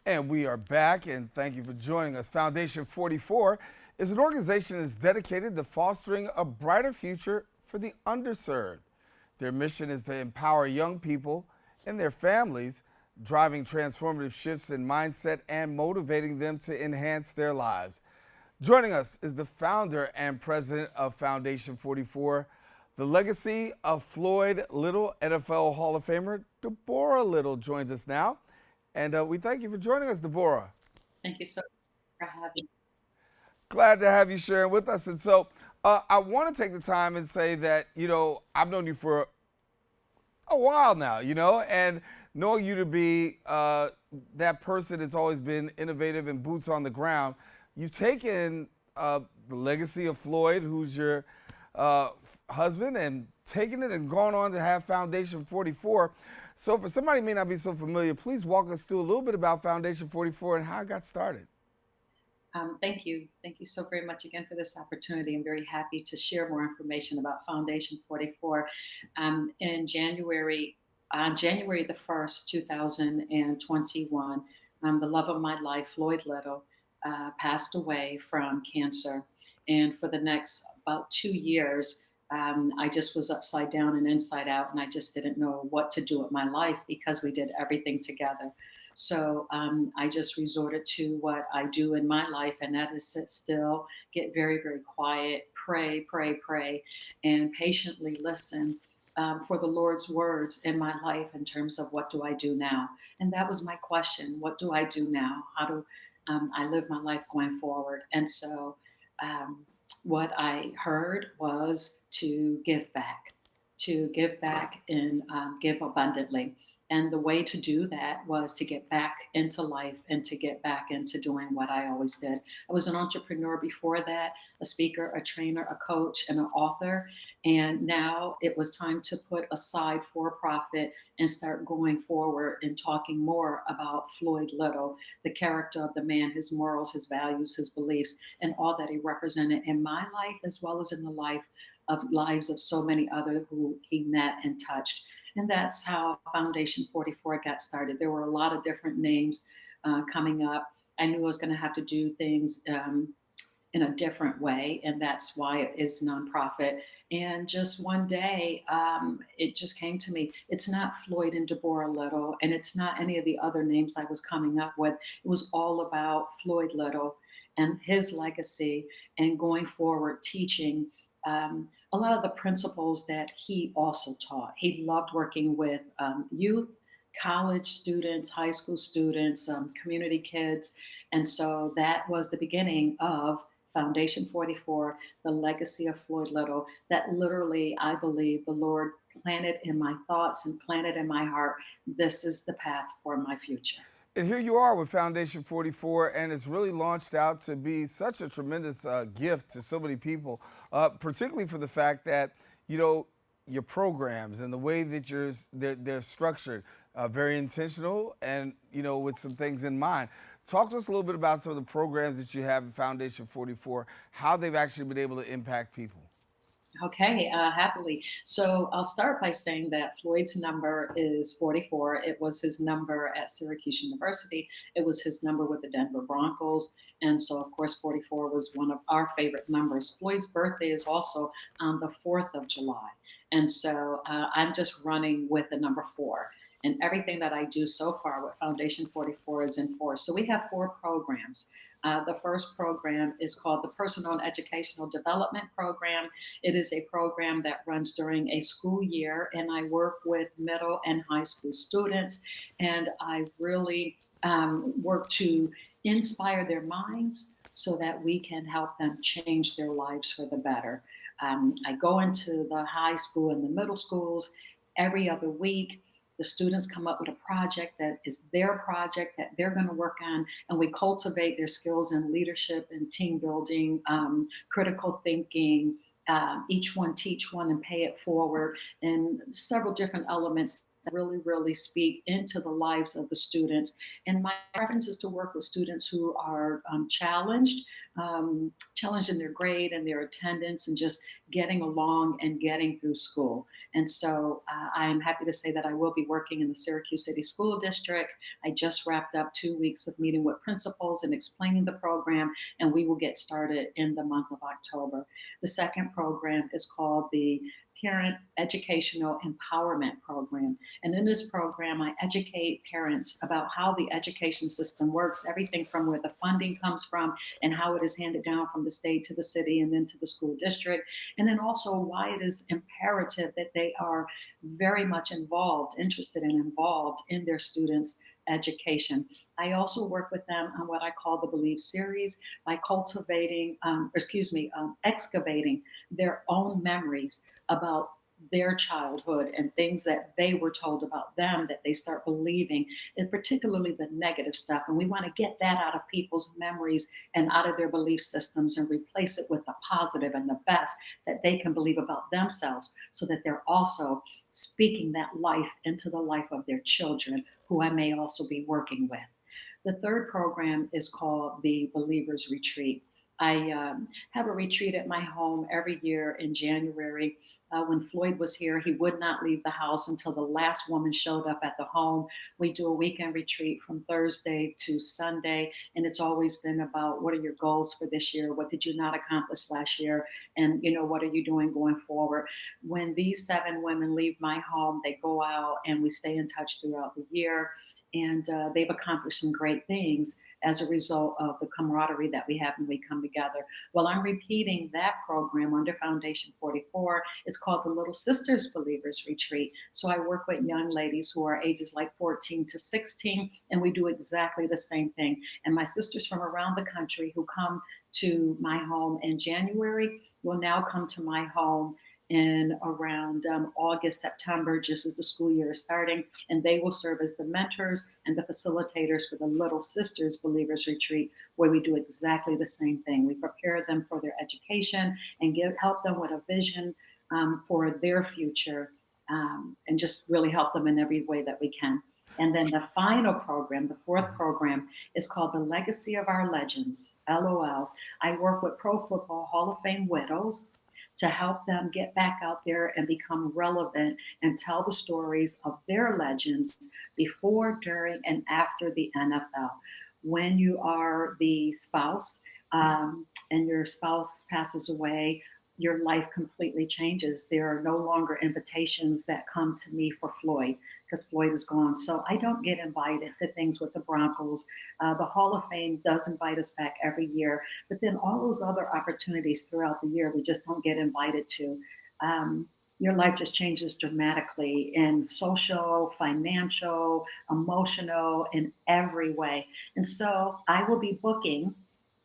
And we are back, and thank you for joining us. Foundation 44 is an organization that is dedicated to fostering a brighter future for the underserved. Their mission is to empower young people and their families, driving transformative shifts in mindset and motivating them to enhance their lives. Joining us is the founder and president of Foundation 44, the Legacy of Floyd Little, NFL Hall of Famer DeBorah Little joins us now. And we thank you for joining us, DeBorah. Thank you so much for having me. Glad to have you sharing with us. And so I want to take the time and say that, I've known you for a while now, and knowing you to be that person that's always been innovative and boots on the ground. You've taken the legacy of Floyd, who's your husband, and taken it and gone on to have Foundation 44. So for somebody who may not be so familiar, please walk us through a little bit about Foundation 44 and how it got started. Thank you. Thank you so very much again for this opportunity. I'm very happy to share more information about Foundation 44. In January, on January the 1st, 2021, the love of my life, Floyd Little, passed away from cancer. And for the next about 2 years, I just was upside down and inside out, and I just didn't know what to do with my life because we did everything together. So I just resorted to what I do in my life, and that is sit still, get very, very quiet, pray, pray, pray, and patiently listen for the Lord's words in my life in terms of what do I do now. And that was my question: what do I do now? How do I live my life going forward? And so um, what I heard was to give back and give abundantly. And the way to do that was to get back into life and to get back into doing what I always did. I was an entrepreneur before that, a speaker, a trainer, a coach, and an author. And now it was time to put aside for profit and start going forward and talking more about Floyd Little, the character of the man, his morals, his values, his beliefs, and all that he represented in my life as well as in the lives of so many others who he met and touched. And that's how Foundation 44 got started. There were a lot of different names coming up. I knew I was going to have to do things in a different way, and that's why it is nonprofit. And just one day, it just came to me. It's not Floyd and DeBorah Little, and it's not any of the other names I was coming up with. It was all about Floyd Little and his legacy and going forward teaching a lot of the principles that he also taught. He loved working with youth, college students, high school students, community kids. And so that was the beginning of Foundation 44, the legacy of Floyd Little, that literally, I believe, the Lord planted in my thoughts and planted in my heart. This is the path for my future. And here you are with Foundation 44, and it's really launched out to be such a tremendous gift to so many people, particularly for the fact that, your programs and the way that they're structured, very intentional and, with some things in mind. Talk to us a little bit about some of the programs that you have at Foundation 44, how they've actually been able to impact people. Okay, happily. So I'll start by saying that Floyd's number is 44. It was his number at Syracuse University. It was his number with the Denver Broncos. And so, of course, 44 was one of our favorite numbers. Floyd's birthday is also on the 4th of July. And so I'm just running with the number four. And everything that I do so far with Foundation 44 is in four. So we have four programs. The first program is called the Personal and Educational Development Program. It is a program that runs during a school year, and I work with middle and high school students, and I really work to inspire their minds so that we can help them change their lives for the better. I go into the high school and the middle schools every other week. The students come up with a project that is their project that they're going to work on, and we cultivate their skills in leadership and team building, critical thinking, each one teach one and pay it forward, and several different elements really, really speak into the lives of the students. And my preference is to work with students who are challenged in their grade and their attendance and just getting along and getting through school. And so I'm happy to say that I will be working in the Syracuse City School District. I just wrapped up 2 weeks of meeting with principals and explaining the program, and we will get started in the month of October. The second program is called the Parent Educational Empowerment Program. And in this program, I educate parents about how the education system works, everything from where the funding comes from and how it is handed down from the state to the city and then to the school district. And then also why it is imperative that they are very much interested and involved in their students' education. I also work with them on what I call the Believe series by excavating their own memories about their childhood and things that they were told about them that they start believing, and particularly the negative stuff. And we want to get that out of people's memories and out of their belief systems and replace it with the positive and the best that they can believe about themselves so that they're also speaking that life into the life of their children, who I may also be working with. The third program is called the Believers Retreat. I have a retreat at my home every year in January. When Floyd was here, he would not leave the house until the last woman showed up at the home. We do a weekend retreat from Thursday to Sunday, and it's always been about what are your goals for this year? What did you not accomplish last year? And what are you doing going forward? When these 7 women leave my home, they go out and we stay in touch throughout the year. And they've accomplished some great things as a result of the camaraderie that we have when we come together. Well, I'm repeating that program under Foundation 44. It's called the Little Sisters Believers Retreat. So I work with young ladies who are ages like 14 to 16, and we do exactly the same thing. And my sisters from around the country who come to my home in January will now come to my home in around August, September, just as the school year is starting. And they will serve as the mentors and the facilitators for the Little Sisters Believers Retreat, where we do exactly the same thing. We prepare them for their education and help them with a vision for their future, and just really help them in every way that we can. And then the final program, the fourth program, is called the Legacy of Our Legends, LOL. I work with Pro Football Hall of Fame widows to help them get back out there and become relevant and tell the stories of their legends before, during, and after the NFL. When you are the spouse and your spouse passes away, your life completely changes. There are no longer invitations that come to me for Floyd because Floyd is gone. So I don't get invited to things with the Broncos. The Hall of Fame does invite us back every year, but then all those other opportunities throughout the year, we just don't get invited to. Your life just changes dramatically in social, financial, emotional, in every way. And so I will be booking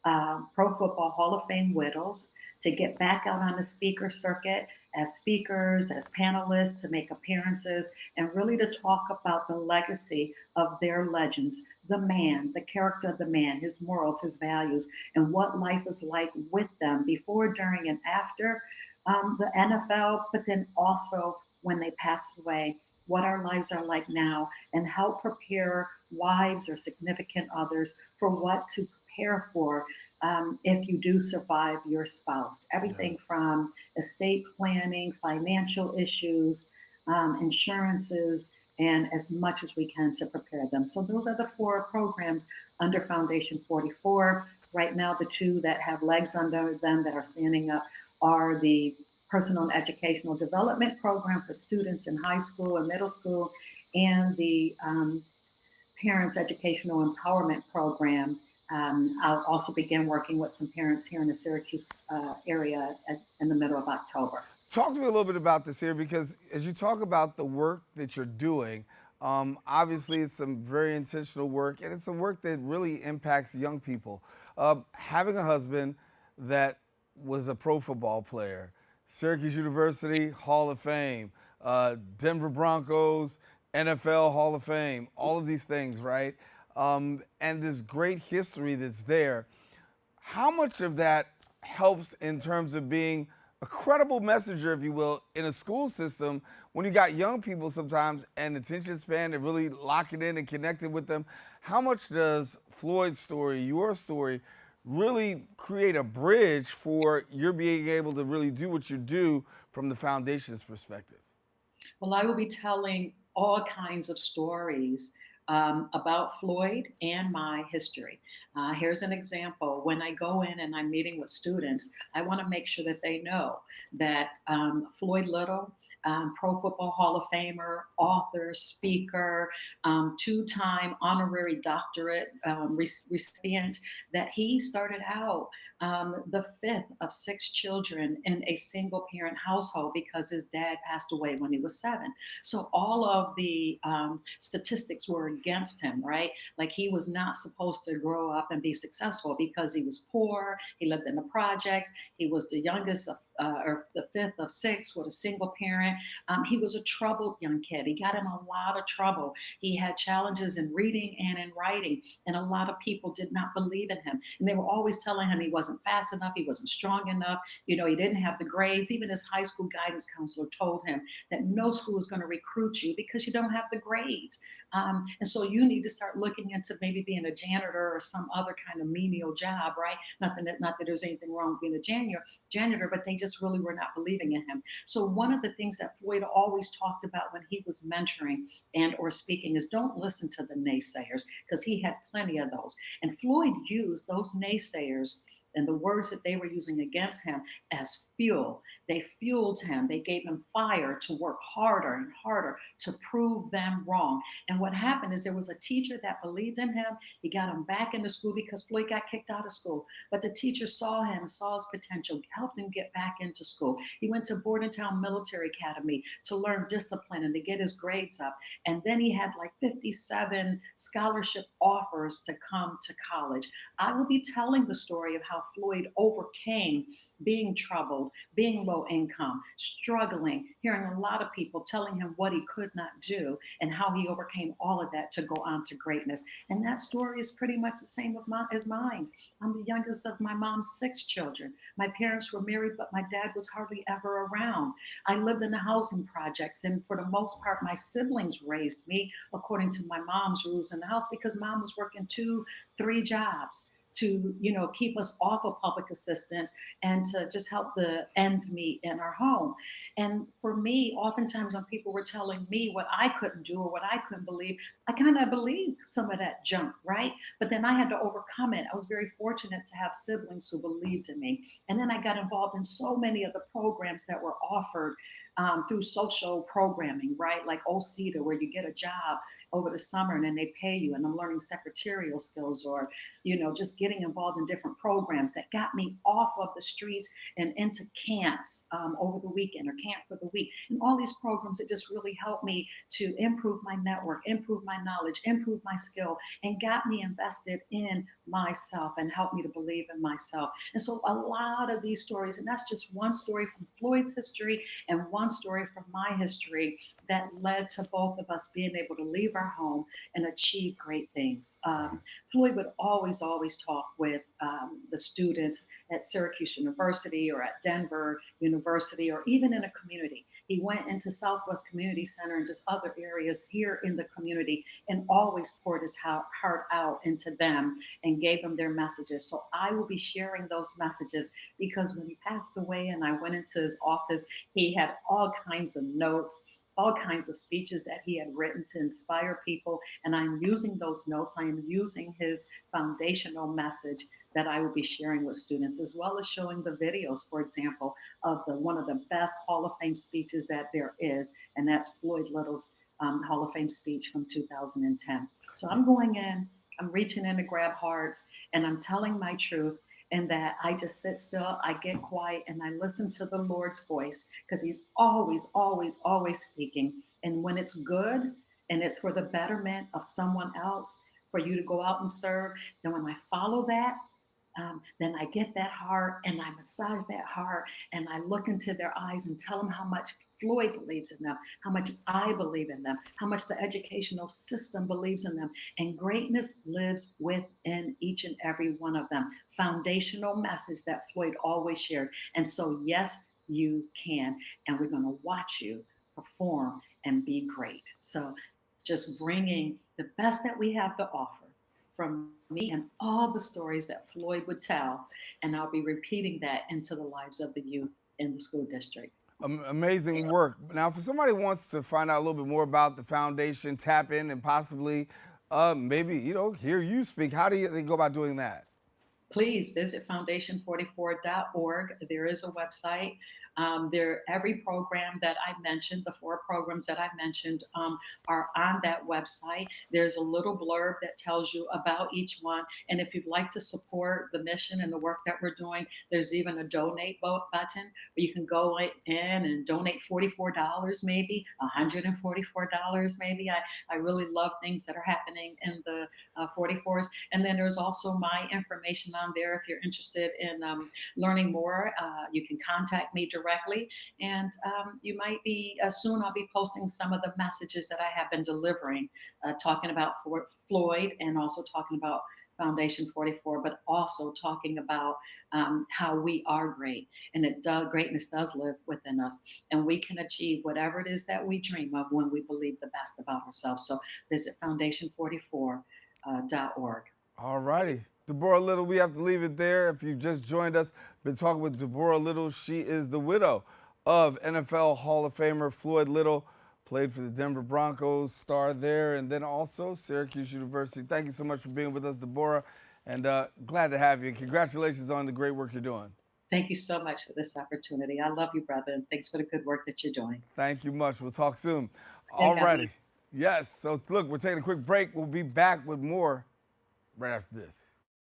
Pro Football Hall of Fame widows to get back out on the speaker circuit as speakers, as panelists, to make appearances, and really to talk about the legacy of their legends, the man, the character of the man, his morals, his values, and what life is like with them before, during, and after the NFL, but then also when they pass away, what our lives are like now, and help prepare wives or significant others for what to prepare for if you do survive your spouse. Everything from estate planning, financial issues, insurances, and as much as we can to prepare them. So those are the 4 programs under Foundation 44. Right now, the 2 that have legs under them that are standing up are the Personal and Educational Development Program for students in high school and middle school, and the Parents Educational Empowerment Program. I'll also begin working with some parents here in the Syracuse area in the middle of October. Talk to me a little bit about this here, because as you talk about the work that you're doing, obviously it's some very intentional work, and it's some work that really impacts young people. Having a husband that was a pro football player, Syracuse University Hall of Fame, Denver Broncos, NFL Hall of Fame, all of these things, right? And this great history that's there. How much of that helps in terms of being a credible messenger, if you will, in a school system when you got young people sometimes and attention span and really locking in and connecting with them. How much does Floyd's story, your story, really create a bridge for your being able to really do what you do from the foundation's perspective? Well, I will be telling all kinds of stories about Floyd and my history. Here's an example. When I go in and I'm meeting with students, I want to make sure that they know that Floyd Little, Pro Football Hall of Famer, author, speaker, two-time honorary doctorate recipient, that he started out the fifth of six children in a single parent household because his dad passed away when he was seven. So all of the statistics were against him, right? Like he was not supposed to grow up and be successful because he was poor. He lived in the projects. He was the youngest of, or the fifth of six with a single parent. He was a troubled young kid. He got in a lot of trouble. He had challenges in reading and in writing, and a lot of people did not believe in him. And they were always telling him he wasn't fast enough, he wasn't strong enough, he didn't have the grades. Even his high school guidance counselor told him that no school is going to recruit you because you don't have the grades. And so you need to start looking into maybe being a janitor or some other kind of menial job, right? Not that there's anything wrong with being a janitor, but they just really were not believing in him. So one of the things that Floyd always talked about when he was mentoring and or speaking is don't listen to the naysayers, because he had plenty of those. And Floyd used those naysayers and the words that they were using against him as fuel. They fueled him. They gave him fire to work harder and harder to prove them wrong. And what happened is there was a teacher that believed in him. He got him back into school because Floyd got kicked out of school. But the teacher saw him, saw his potential, helped him get back into school. He went to Bordentown Military Academy to learn discipline and to get his grades up. And then he had like 57 scholarship offers to come to college. I will be telling the story of how Floyd overcame being troubled, being low income, struggling, hearing a lot of people telling him what he could not do, and how he overcame all of that to go on to greatness. And that story is pretty much the same as mine. I'm the youngest of my mom's six children. My parents were married, but my dad was hardly ever around. I lived in the housing projects, and for the most part, my siblings raised me according to my mom's rules in the house because mom was working two, three jobs to keep us off of public assistance and to just help the ends meet in our home. And for me, oftentimes when people were telling me what I couldn't do or what I couldn't believe, I kind of believed some of that junk, right? But then I had to overcome it. I was very fortunate to have siblings who believed in me. And then I got involved in so many of the programs that were offered through social programming, right? Like OCEDA, where you get a job over the summer and then they pay you, and I'm learning secretarial skills, or just getting involved in different programs that got me off of the streets and into camps over the weekend, or camp for the week, and all these programs that just really helped me to improve my network, improve my knowledge, improve my skill, and got me invested in myself and helped me to believe in myself. And so a lot of these stories, and that's just one story from Floyd's history and one story from my history, that led to both of us being able to leave our home and achieve great things. Floyd would always talk with the students at Syracuse University or at Denver University, or even in a community. He went into Southwest Community Center and just other areas here in the community and always poured his heart out into them and gave them their messages. So I will be sharing those messages because when he passed away and I went into his office, he had all kinds of notes, all kinds of speeches that he had written to inspire people. And I'm using those notes. I am using his foundational message that I will be sharing with students, as well as showing the videos, for example, of one of the best Hall of Fame speeches that there is. And that's Floyd Little's Hall of Fame speech from 2010. So I'm going in, I'm reaching in to grab hearts, and I'm telling my truth, and that I just sit still, I get quiet, and I listen to the Lord's voice, because he's always speaking. And when it's good and it's for the betterment of someone else, for you to go out and serve, then when I follow that, then I get that heart and I massage that heart and I look into their eyes and tell them how much Floyd believes in them, how much I believe in them, how much the educational system believes in them. And greatness lives within each and every one of them. Foundational message that Floyd always shared. And so, yes, you can. And we're going to watch you perform and be great. So just bringing the best that we have to offer from me and all the stories that Floyd would tell. And I'll be repeating that into the lives of the youth in the school district. Amazing work. Now, for somebody who wants to find out a little bit more about the foundation, tap in, and possibly maybe, hear you speak, how do they go about doing that? Please visit foundation44.org. There is a website. Every program that I mentioned, the 4 programs that I mentioned, are on that website. There's a little blurb that tells you about each one. And if you'd like to support the mission and the work that we're doing, there's even a donate button where you can go in and donate $44, maybe $144, maybe. I really love things that are happening in the 44s. And then there's also my information on there. If you're interested in learning more, you can contact me directly. And you might be, soon I'll be posting some of the messages that I have been delivering, talking about Floyd and also talking about Foundation 44, but also talking about how we are great and that greatness does live within us. And we can achieve whatever it is that we dream of when we believe the best about ourselves. So visit foundation44.org. All righty. DeBorah Little, we have to leave it there. If you've just joined us, been talking with DeBorah Little. She is the widow of NFL Hall of Famer Floyd Little, played for the Denver Broncos, star there, and then also Syracuse University. Thank you so much for being with us, DeBorah, and glad to have you. Congratulations on the great work you're doing. Thank you so much for this opportunity. I love you, brother, and thanks for the good work that you're doing. Thank you much. We'll talk soon. All righty. Yes, so look, we're taking a quick break. We'll be back with more right after this.